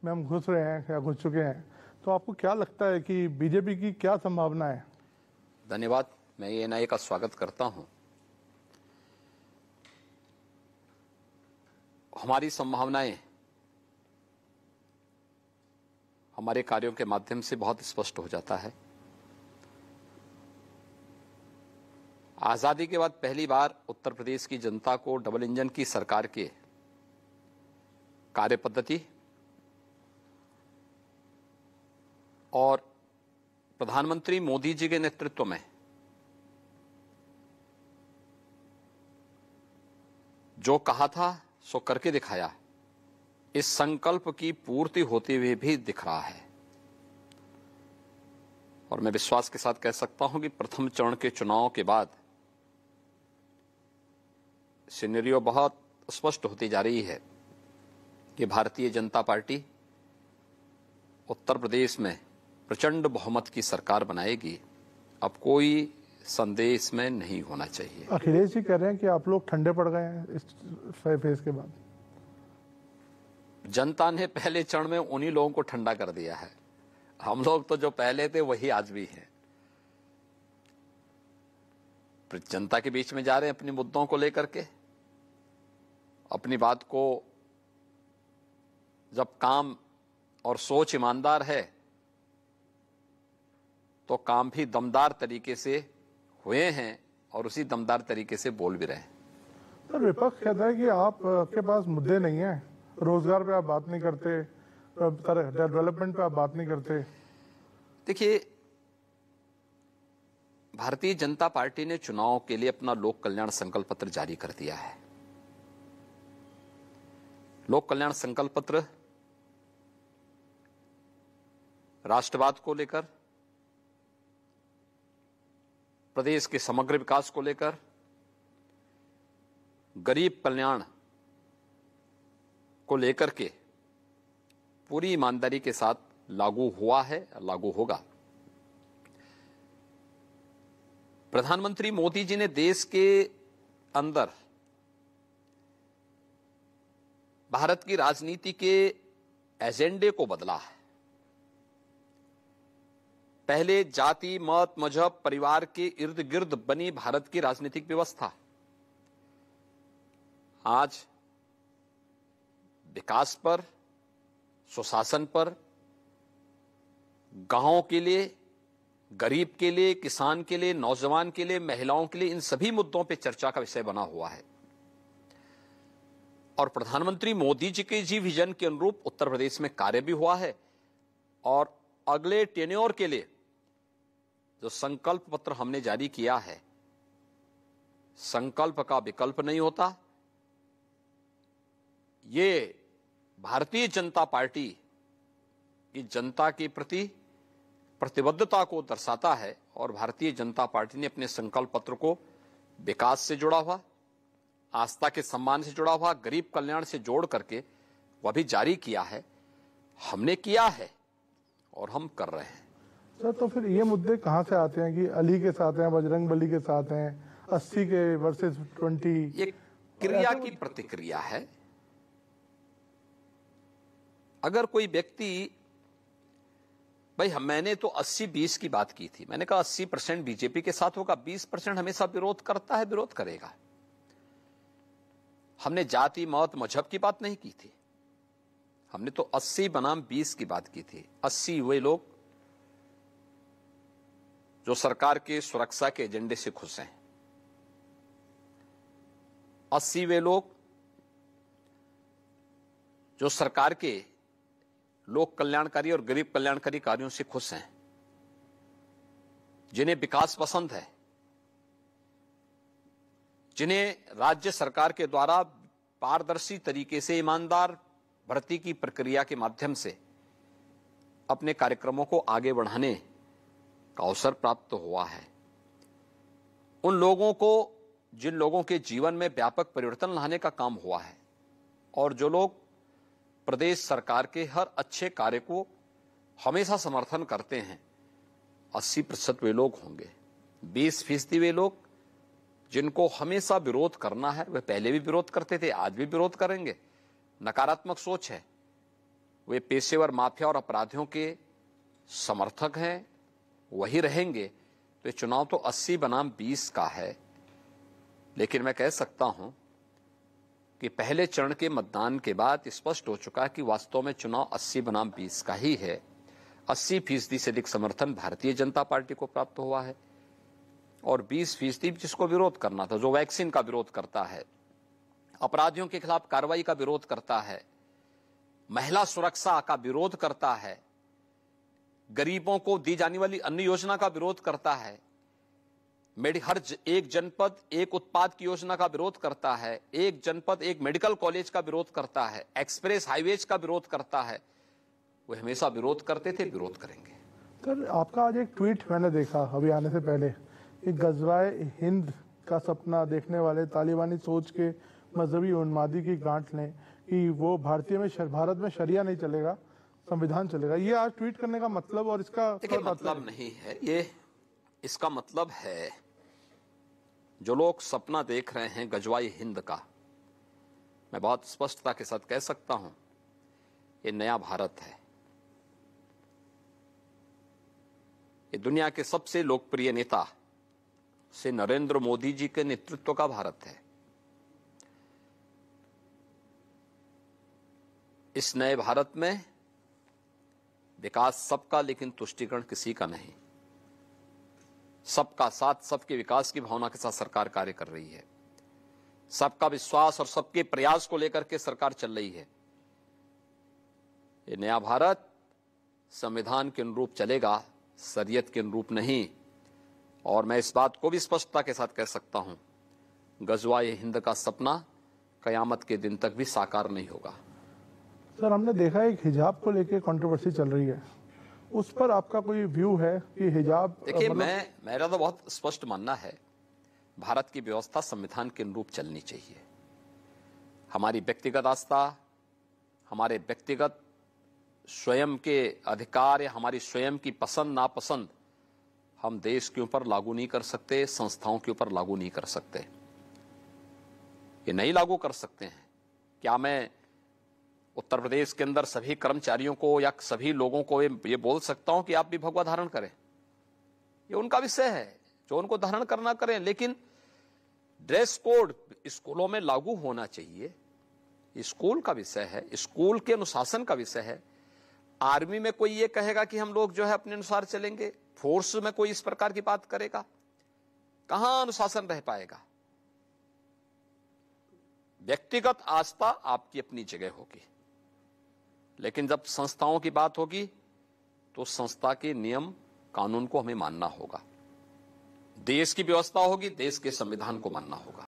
में हम घुस रहे हैं या घुस चुके हैं, तो आपको क्या लगता है कि बीजेपी की क्या संभावना है? धन्यवाद। मैं एएनआई का स्वागत करता हूं। हमारी संभावनाएं हमारे कार्यों के माध्यम से बहुत स्पष्ट हो जाता है। आजादी के बाद पहली बार उत्तर प्रदेश की जनता को डबल इंजन की सरकार के कार्य पद्धति और प्रधानमंत्री मोदी जी के नेतृत्व में जो कहा था सो करके दिखाया, इस संकल्प की पूर्ति होते हुए भी दिख रहा है। और मैं विश्वास के साथ कह सकता हूं कि प्रथम चरण के चुनाव के बाद सिनेरियो बहुत स्पष्ट होती जा रही है कि भारतीय जनता पार्टी उत्तर प्रदेश में प्रचंड बहुमत की सरकार बनाएगी। अब कोई संदेह इसमें नहीं होना चाहिए। अखिलेश जी कह रहे हैं कि आप लोग ठंडे पड़ गए हैं इस फेज के बाद। जनता ने पहले चरण में उन्हीं लोगों को ठंडा कर दिया है। हम लोग तो जो पहले थे वही आज भी हैं। जनता के बीच में जा रहे हैं अपने मुद्दों को लेकर के। अपनी बात को जब काम और सोच ईमानदार है तो काम भी दमदार तरीके से हुए हैं और उसी दमदार तरीके से बोल भी रहे हैं। तो विपक्ष कहता है कि आपके पास मुद्दे नहीं है, रोजगार पे आप बात नहीं करते, डेवलपमेंट पे आप बात नहीं करते। देखिए, भारतीय जनता पार्टी ने चुनाव के लिए अपना लोक कल्याण संकल्प पत्र जारी कर दिया है। लोक कल्याण संकल्प पत्र राष्ट्रवाद को लेकर, प्रदेश के समग्र विकास को लेकर, गरीब कल्याण को लेकर के पूरी ईमानदारी के साथ लागू हुआ है, लागू होगा। प्रधानमंत्री मोदी जी ने देश के अंदर भारत की राजनीति के एजेंडे को बदला है। पहले जाति, मत, मजहब, परिवार के इर्द गिर्द बनी भारत की राजनीतिक व्यवस्था आज विकास पर, सुशासन पर, गांवों के लिए, गरीब के लिए, किसान के लिए, नौजवान के लिए, महिलाओं के लिए, इन सभी मुद्दों पर चर्चा का विषय बना हुआ है। और प्रधानमंत्री मोदी जी के जी विजन के अनुरूप उत्तर प्रदेश में कार्य भी हुआ है। और अगले टेन्योर के लिए जो संकल्प पत्र हमने जारी किया है, संकल्प का विकल्प नहीं होता। ये भारतीय जनता पार्टी की जनता के प्रति प्रतिबद्धता को दर्शाता है। और भारतीय जनता पार्टी ने अपने संकल्प पत्र को विकास से जुड़ा हुआ, आस्था के सम्मान से जुड़ा हुआ, गरीब कल्याण से जोड़ करके वह भी जारी किया है। हमने किया है और हम कर रहे हैं। सर, तो फिर ये मुद्दे कहां से आते हैं कि अली के साथ हैं, बजरंगबली के साथ हैं, 80 के वर्सेस 20? ये क्रिया की प्रतिक्रिया है। अगर कोई व्यक्ति, भाई मैंने तो 80-20 की बात की थी। मैंने कहा 80% बीजेपी के साथ होगा, 20% हमेशा विरोध करता है, विरोध करेगा। हमने जाति, मत, मजहब की बात नहीं की थी। हमने तो 80 बनाम 20 की बात की थी। 80 वे लोग जो सरकार के सुरक्षा के एजेंडे से खुश हैं। 80 वे लोग जो सरकार के लोक कल्याणकारी और गरीब कल्याणकारी कार्यों से खुश हैं, जिन्हें विकास पसंद है, जिन्हें राज्य सरकार के द्वारा पारदर्शी तरीके से ईमानदार भर्ती की प्रक्रिया के माध्यम से अपने कार्यक्रमों को आगे बढ़ाने का अवसर प्राप्त हुआ है। उन लोगों को, जिन लोगों के जीवन में व्यापक परिवर्तन लाने का काम हुआ है और जो लोग प्रदेश सरकार के हर अच्छे कार्य को हमेशा समर्थन करते हैं, 80% वे लोग होंगे। 20% वे लोग जिनको हमेशा विरोध करना है, वे पहले भी विरोध करते थे, आज भी विरोध करेंगे। नकारात्मक सोच है, वे पेशेवर माफिया और अपराधियों के समर्थक हैं, वही रहेंगे, तो ये चुनाव तो 80 बनाम 20 का है। लेकिन मैं कह सकता हूं कि पहले चरण के मतदान के बाद स्पष्ट हो चुका है कि वास्तव में चुनाव 80 बनाम 20 का ही है। 80% से अधिक समर्थन भारतीय जनता पार्टी को प्राप्त हुआ है और 20% जिसको विरोध करना था, जो वैक्सीन का विरोध करता है, अपराधियों के खिलाफ कार्रवाई का विरोध करता है, महिला सुरक्षा का विरोध करता है, गरीबों को दी जाने वाली अन्य योजना का विरोध करता है, हर एक जनपद एक उत्पाद की योजना का विरोध करता है, एक जनपद एक मेडिकल कॉलेज का विरोध करता है, एक्सप्रेस हाईवेज का विरोध करता है। वे हमेशा विरोध करते थे, विरोध करेंगे। सर, आपका आज एक ट्वीट मैंने देखा अभी आने से पहले, एक गजवाए हिंद का सपना देखने वाले तालिबानी सोच के मजहबी उन्मादी की गांठ लें कि वो भारत में शरिया नहीं चलेगा, संविधान चलेगा। ये आज ट्वीट करने का मतलब और इसका मतलब नहीं है ये। इसका मतलब है जो लोग सपना देख रहे हैं गजवाई हिंद का, मैं बहुत स्पष्टता के साथ कह सकता हूं, ये नया भारत है। ये दुनिया के सबसे लोकप्रिय नेता से नरेंद्र मोदी जी के नेतृत्व का भारत है। इस नए भारत में विकास सबका, लेकिन तुष्टीकरण किसी का नहीं। सबका साथ, सबके विकास की भावना के साथ सरकार कार्य कर रही है। सबका विश्वास और सबके प्रयास को लेकर के सरकार चल रही है। ये नया भारत संविधान के अनुरूप चलेगा, शरीयत के अनुरूप नहीं। और मैं इस बात को भी स्पष्टता के साथ कह सकता हूं, गजवाए हिंद का सपना कयामत के दिन तक भी साकार नहीं होगा। सर, हमने देखा है एक हिजाब को लेके कंट्रोवर्सी चल रही है, उस पर आपका कोई व्यू है कि हिजाब? देखिए, मेरा तो बहुत स्पष्ट मानना है, भारत की व्यवस्था संविधान के अनुरूप चलनी चाहिए। हमारी व्यक्तिगत आस्था, हमारे व्यक्तिगत स्वयं के अधिकार या हमारी स्वयं की पसंद नापसंद हम देश के ऊपर लागू नहीं कर सकते, संस्थाओं के ऊपर लागू नहीं कर सकते। ये नहीं लागू कर सकते हैं। क्या मैं उत्तर प्रदेश के अंदर सभी कर्मचारियों को या सभी लोगों को ये बोल सकता हूं कि आप भी भगवा धारण करें? ये उनका विषय है, जो उनको धारण करना करें। लेकिन ड्रेस कोड स्कूलों में लागू होना चाहिए, स्कूल का विषय है, स्कूल के अनुशासन का विषय है। आर्मी में कोई ये कहेगा कि हम लोग जो है अपने अनुसार चलेंगे, फोर्स में कोई इस प्रकार की बात करेगा? कहां अनुशासन रह पाएगा? व्यक्तिगत आस्था आपकी अपनी जगह होगी, लेकिन जब संस्थाओं की बात होगी तो संस्था के नियम कानून को हमें मानना होगा। देश की व्यवस्था होगी, देश के संविधान को मानना होगा।